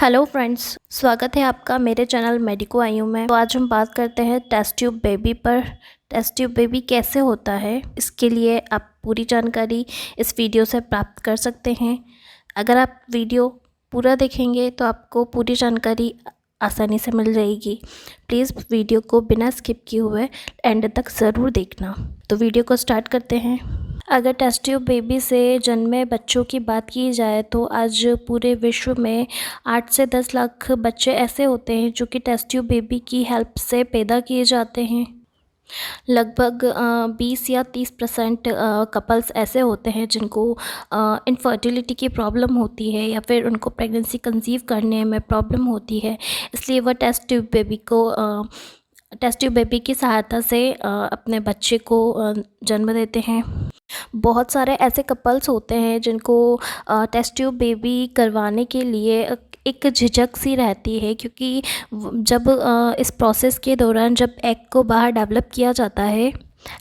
Hello friends, स्वागत है आपका मेरे चैनल मेडिको आयु में। तो आज हम बात करते हैं टेस्ट ट्यूब बेबी पर। टेस्ट ट्यूब बेबी कैसे होता है, इसके लिए आप पूरी जानकारी इस वीडियो से प्राप्त कर सकते हैं। अगर आप वीडियो पूरा देखेंगे तो आपको पूरी जानकारी आसानी से मिल जाएगी। प्लीज़ वीडियो को बिना स्किप किए हुए एंड तक ज़रूर देखना। तो वीडियो को स्टार्ट करते हैं। अगर टेस्ट ट्यूब बेबी से जन्मे बच्चों की बात की जाए तो आज पूरे विश्व में 8 से 10 लाख बच्चे ऐसे होते हैं जो कि टेस्ट ट्यूब बेबी की हेल्प से पैदा किए जाते हैं। लगभग 20 या 30% कपल्स ऐसे होते हैं जिनको इनफर्टिलिटी की प्रॉब्लम होती है या फिर उनको प्रेगनेंसी कंसीव करने में प्रॉब्लम होती है, इसलिए वह टेस्ट ट्यूब बेबी की सहायता से अपने बच्चे को जन्म देते हैं। बहुत सारे ऐसे कपल्स होते हैं जिनको टेस्ट ट्यूब बेबी करवाने के लिए एक झिझक सी रहती है, क्योंकि जब इस प्रोसेस के दौरान जब एग को बाहर डेवलप किया जाता है,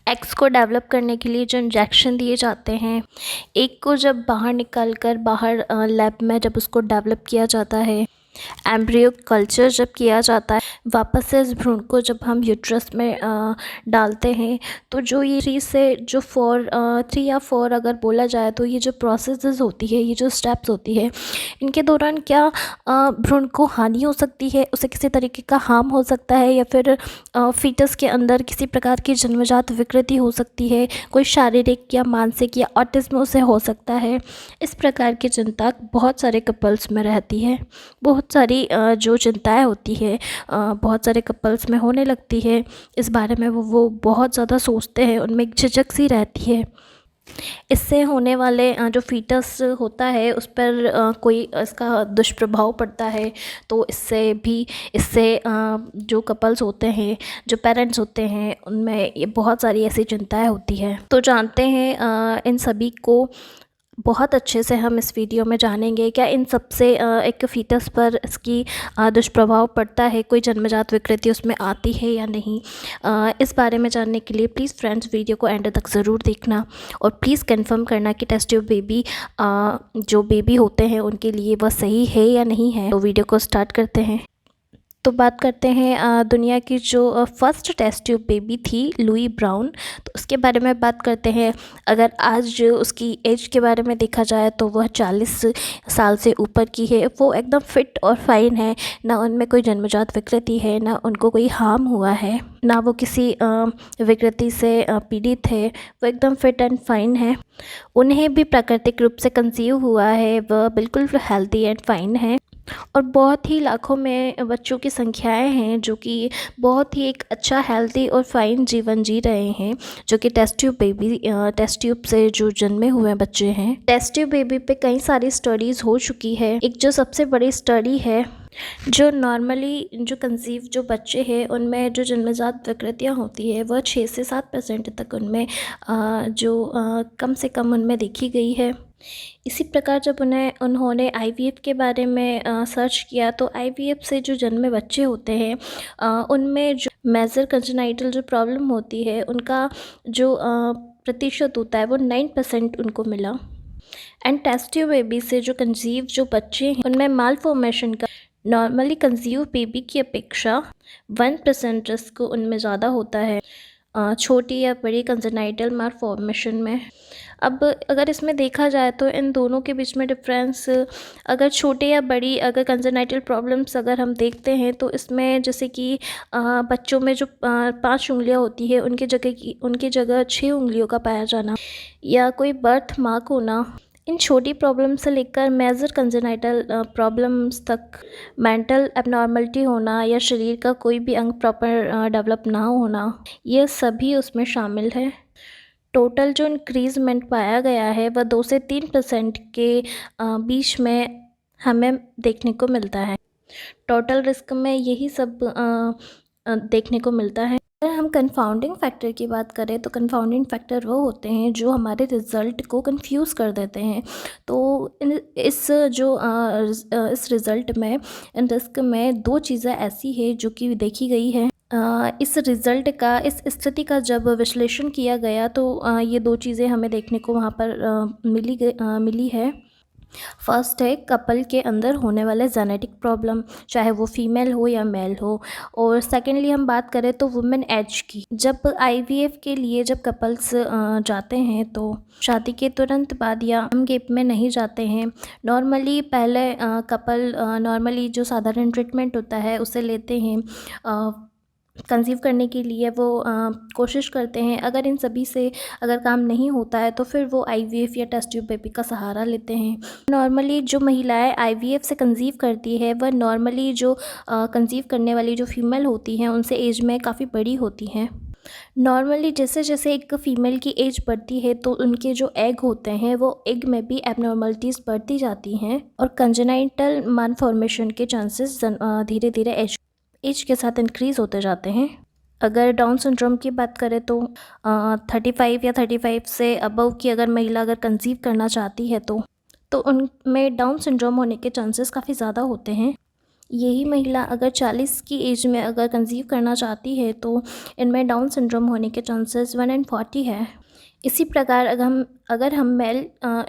एग्स को डेवलप करने के लिए जो इंजेक्शन दिए जाते हैं, एग को जब बाहर निकाल कर बाहर लैब में जब उसको डेवलप किया जाता है, एम्ब्रियो कल्चर जब किया जाता है, वापस से इस भ्रूण को जब हम यूट्रस में डालते हैं, तो जो ये 3 या 4 अगर बोला जाए तो ये जो प्रोसेसेस होती है, ये जो स्टेप्स होती है, इनके दौरान क्या भ्रूण को हानि हो सकती है, उसे किसी तरीके का हार्म हो सकता है, या फिर फीटस के अंदर किसी प्रकार की जन्मजात विकृति हो सकती है, कोई शारीरिक या मानसिक या ऑटिज्म उसे हो सकता है। इस प्रकार की चिंता बहुत सारे कपल्स में रहती है। बहुत सारी जो चिंताएं होती है बहुत सारे कपल्स में होने लगती है। इस बारे में वो बहुत ज़्यादा सोचते हैं, उनमें एक झिझक सी रहती है। इससे होने वाले जो फीटस होता है उस पर कोई इसका दुष्प्रभाव पड़ता है, तो इससे जो कपल्स होते हैं, जो पेरेंट्स होते हैं, उनमें ये बहुत सारी ऐसी चिंताएं होती है। तो जानते हैं इन सभी को बहुत अच्छे से हम इस वीडियो में जानेंगे। क्या इन सब से एक फीटस पर इसकी दुष्प्रभाव पड़ता है, कोई जन्मजात विकृति उसमें आती है या नहीं। इस बारे में जानने के लिए प्लीज़ फ्रेंड्स वीडियो को एंड तक ज़रूर देखना, और प्लीज़ कंफर्म करना कि टेस्ट ट्यूब बेबी जो बेबी होते हैं उनके लिए वह सही है या नहीं है। तो वीडियो को स्टार्ट करते हैं। तो बात करते हैं दुनिया की जो फर्स्ट टेस्ट ट्यूब बेबी थी, लुई ब्राउन। तो उसके बारे में बात करते हैं। अगर आज उसकी एज के बारे में देखा जाए तो वह 40 साल से ऊपर की है। वो एकदम फिट और फाइन है, ना उनमें कोई जन्मजात विकृति है, ना उनको कोई हार्म हुआ है, ना वो किसी विकृति से पीड़ित है। वो एकदम फिट एंड फाइन है। उन्हें भी प्राकृतिक रूप से कंसीव हुआ है। वह बिल्कुल हेल्दी एंड फाइन है, और बहुत ही लाखों में बच्चों की संख्याएं हैं जो कि बहुत ही एक अच्छा हेल्दी और फाइन जीवन जी रहे हैं, जो कि टेस्ट ट्यूब से जो जन्मे हुए बच्चे हैं। टेस्ट ट्यूब बेबी पे कई सारी स्टडीज़ हो चुकी है। एक जो सबसे बड़ी स्टडी है, जो नॉर्मली जो कंसीव जो बच्चे हैं उनमें जो जन्मजात विकृतियाँ होती है वह 6 से 7% तक उनमें कम से कम उनमें देखी गई है। इसी प्रकार जब उन्होंने आईवीएफ के बारे में सर्च किया, तो आईवीएफ से जो जन्मे बच्चे होते हैं उनमें जो मेजर कंजेनाइटल जो प्रॉब्लम होती है उनका जो प्रतिशत होता है वो 9% उनको मिला। एंड टेस्ट ट्यूब बेबी से जो कंसीव जो बच्चे हैं उनमें माल फॉर्मेशन का नॉर्मली कंसीव बेबी की अपेक्षा 1% रिस्क उनमें ज़्यादा होता है छोटी या बड़ी कंजेनाइटल माल फॉर्मेशन में। अब अगर इसमें देखा जाए तो इन दोनों के बीच में डिफरेंस, अगर छोटे या बड़ी अगर कंजेनाइटल प्रॉब्लम्स अगर हम देखते हैं तो इसमें जैसे कि बच्चों में जो 5 उंगलियां होती है उनकी जगह 6 उंगलियों का पाया जाना, या कोई बर्थ मार्क होना, इन छोटी प्रॉब्लम से लेकर मेजर कंजेनाइटल प्रॉब्लम्स तक, मेंटल एबनॉर्मलिटी होना या शरीर का कोई भी अंग प्रॉपर डेवलप ना होना, ये सभी उसमें शामिल है। टोटल जो इंक्रीजमेंट पाया गया है वह 2 से 3% के बीच में हमें देखने को मिलता है। टोटल रिस्क में यही सब देखने को मिलता है। अगर हम कंफाउंडिंग फैक्टर की बात करें तो कंफाउंडिंग फैक्टर वो होते हैं जो हमारे रिज़ल्ट को कंफ्यूज कर देते हैं। तो इस रिज़ल्ट में, इन रिस्क में 2 चीज़ें ऐसी है जो कि देखी गई है। इस रिज़ल्ट का, इस स्थिति का जब विश्लेषण किया गया तो ये 2 चीज़ें हमें देखने को वहाँ पर मिली है। फर्स्ट है कपल के अंदर होने वाले जेनेटिक प्रॉब्लम, चाहे वो फीमेल हो या मेल हो। और सेकेंडली हम बात करें तो वुमेन एज की। जब आईवीएफ के लिए जब कपल्स जाते हैं तो शादी के तुरंत बाद या कम गैप में नहीं जाते हैं। नॉर्मली पहले कपल नॉर्मली जो साधारण ट्रीटमेंट होता है उसे लेते हैं। कंसीव करने के लिए वो कोशिश करते हैं। अगर इन सभी से अगर काम नहीं होता है तो फिर वो आईवीएफ या टेस्ट ट्यूब बेबी का सहारा लेते हैं। नॉर्मली जो महिलाएं आईवीएफ से कंसीव करती है वह नॉर्मली जो कंसीव करने वाली जो फीमेल होती हैं उनसे एज में काफ़ी बड़ी होती हैं। नॉर्मली जैसे जैसे एक फ़ीमेल की एज बढ़ती है तो उनके जो एग होते हैं वो एग में भी एबनॉर्मलिटीज़ बढ़ती जाती हैं और कंजेनाइटल मालफॉर्मेशन के चांसेस धीरे धीरे एज के साथ इंक्रीज़ होते जाते हैं। अगर डाउन सिंड्रोम की बात करें तो 35 या 35 से अबव की अगर महिला अगर कंसीव करना चाहती है तो उनमें डाउन सिंड्रोम होने के चांसेस काफ़ी ज़्यादा होते हैं। यही महिला अगर 40 की एज में अगर कंसीव करना चाहती है तो इनमें डाउन सिंड्रोम होने के चांसेस 1 in 40 है। इसी प्रकार अगर हम मेल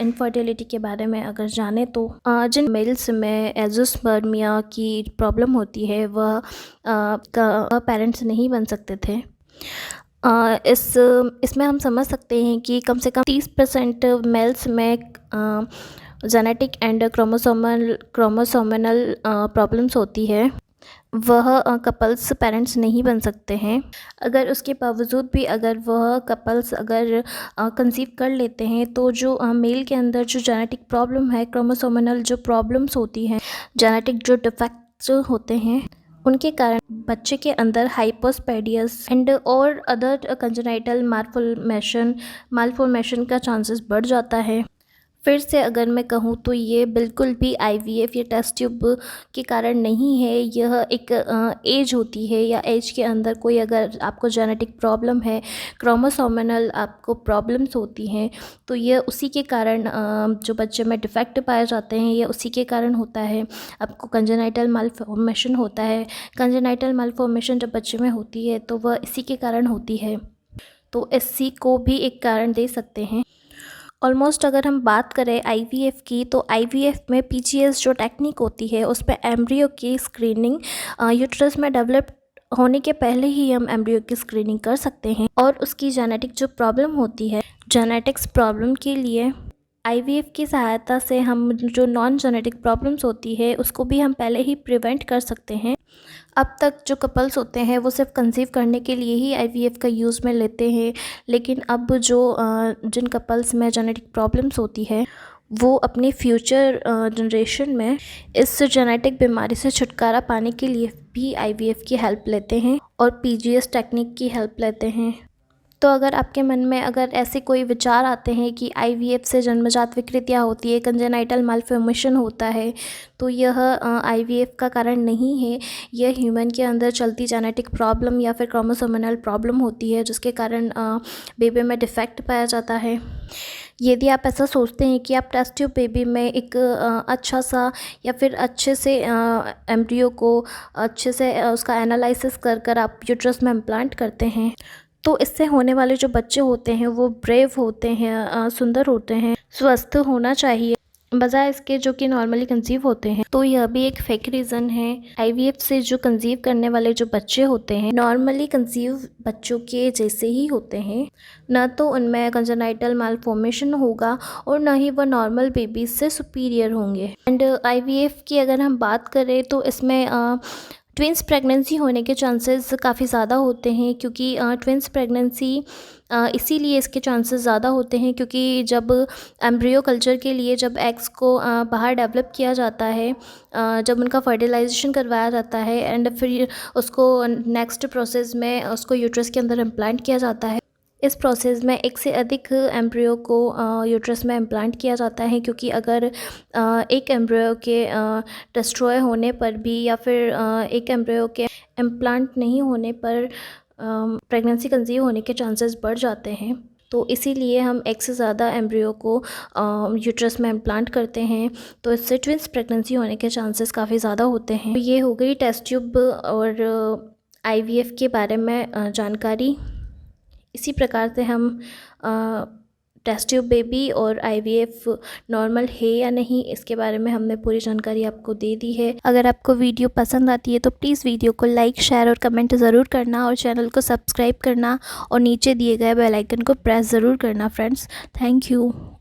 इनफर्टिलिटी के बारे में अगर जाने तो जिन मेल्स में एज़ोस्पर्मिया की प्रॉब्लम होती है वह पेरेंट्स नहीं बन सकते थे। इसमें हम समझ सकते हैं कि कम से कम 30% मेल्स में जेनेटिक एंड क्रोमोसोमल प्रॉब्लम्स होती है। वह कपल्स पेरेंट्स नहीं बन सकते हैं। अगर उसके बावजूद भी अगर वह कपल्स अगर कंसीव कर लेते हैं तो जो मेल के अंदर जो जेनेटिक प्रॉब्लम है, क्रोमोसोमल जो प्रॉब्लम्स होती हैं, जेनेटिक जो डिफेक्ट्स होते हैं उनके कारण बच्चे के अंदर हाइपोस्पेडियस एंड और अदर कंजेनाइटल मालफॉर्मेशन का चांसेस बढ़ जाता है। फिर से अगर मैं कहूँ तो ये बिल्कुल भी आईवीएफ या टेस्ट ट्यूब के कारण नहीं है। यह एक एज होती है या एज के अंदर कोई अगर आपको जेनेटिक प्रॉब्लम है, क्रोमोसोमल आपको प्रॉब्लम्स होती हैं तो यह उसी के कारण जो बच्चे में डिफेक्ट पाए जाते हैं ये उसी के कारण होता है। आपको कंजेनाइटल मालफॉर्मेशन होता है। कंजेनाइटल मालफॉर्मेशन जब बच्चे में होती है तो वह इसी के कारण होती है, तो इसी को भी एक कारण दे सकते हैं। ऑलमोस्ट अगर हम बात करें आईवीएफ की तो आईवीएफ में पीजीएस जो टेक्निक होती है उस पर एम्ब्रियो की स्क्रीनिंग यूट्रस में डेवलप होने के पहले ही हम एम्ब्रियो की स्क्रीनिंग कर सकते हैं और उसकी जेनेटिक जो प्रॉब्लम होती है, जेनेटिक्स प्रॉब्लम के लिए आईवीएफ की सहायता से हम जो नॉन जेनेटिक प्रॉब्लम्स होती है उसको भी हम पहले ही प्रिवेंट कर सकते हैं। अब तक जो कपल्स होते हैं वो सिर्फ कंसीव करने के लिए ही आईवीएफ का यूज़ में लेते हैं, लेकिन अब जो जिन कपल्स में जेनेटिक प्रॉब्लम्स होती है वो अपनी फ्यूचर जनरेशन में इस जेनेटिक बीमारी से छुटकारा पाने के लिए भी आईवीएफ की हेल्प लेते हैं और पीजीएस टेक्निक की हेल्प लेते हैं। तो अगर आपके मन में अगर ऐसे कोई विचार आते हैं कि आईवीएफ से जन्मजात विकृतियाँ होती है, कंजेनाइटल मालफॉर्मेशन होता है, तो यह आईवीएफ का कारण नहीं है। यह ह्यूमन के अंदर चलती जेनेटिक प्रॉब्लम या फिर क्रोमोसोमल प्रॉब्लम होती है जिसके कारण बेबी में डिफेक्ट पाया जाता है। यदि आप ऐसा सोचते हैं कि आप टेस्ट ट्यूब बेबी में एक अच्छा सा या फिर अच्छे से एम्ब्रियो को अच्छे से उसका एनालिसिस कर आप यूट्रस में इम्प्लांट करते हैं तो इससे होने वाले जो बच्चे होते हैं वो ब्रेव होते हैं, सुंदर होते हैं, स्वस्थ होना चाहिए बजाय इसके जो कि नॉर्मली कंसीव होते हैं। तो यह भी एक फेक रीज़न है। आईवीएफ से जो कंसीव करने वाले जो बच्चे होते हैं नॉर्मली कंसीव बच्चों के जैसे ही होते हैं, ना तो उनमें कंजेनाइटल मालफॉर्मेशन होगा और ना ही वह नॉर्मल बेबीज से सुपीरियर होंगे। एंड आईवीएफ की अगर हम बात करें तो इसमें ट्विंस प्रेगनेंसी होने के चांसेस काफ़ी ज़्यादा होते हैं, क्योंकि ट्विंस प्रेगनेंसी इसीलिए इसके चांसेस ज़्यादा होते हैं क्योंकि जब एम्ब्रियो कल्चर के लिए जब एग्स को बाहर डेवलप किया जाता है, जब उनका फर्टिलाइजेशन करवाया जाता है एंड फिर उसको नेक्स्ट प्रोसेस में उसको यूट्रस के अंदर इम्प्लांट किया जाता है। इस प्रोसेस में एक से अधिक एम्ब्रियो को यूट्रस में इम्प्लांट किया जाता है, क्योंकि अगर एक एम्ब्रियो के डिस्ट्रॉय होने पर भी या फिर एक एम्ब्रियो के इम्प्लांट नहीं होने पर प्रेगनेंसी कंसीव होने के चांसेस बढ़ जाते हैं। तो इसीलिए हम एक से ज़्यादा एम्ब्रियो को यूट्रस में इम्प्लांट करते हैं, तो इससे ट्विंस प्रेगनेंसी होने के चांसेस काफ़ी ज़्यादा होते हैं। तो ये हो गई टेस्ट ट्यूब और आईवीएफ के बारे में जानकारी। इसी प्रकार से हम टेस्ट ट्यूब बेबी और आईवीएफ नॉर्मल है या नहीं, इसके बारे में हमने पूरी जानकारी आपको दे दी है। अगर आपको वीडियो पसंद आती है तो प्लीज़ वीडियो को लाइक, शेयर और कमेंट ज़रूर करना और चैनल को सब्सक्राइब करना और नीचे दिए गए बेल आइकन को प्रेस ज़रूर करना फ्रेंड्स। Thank you.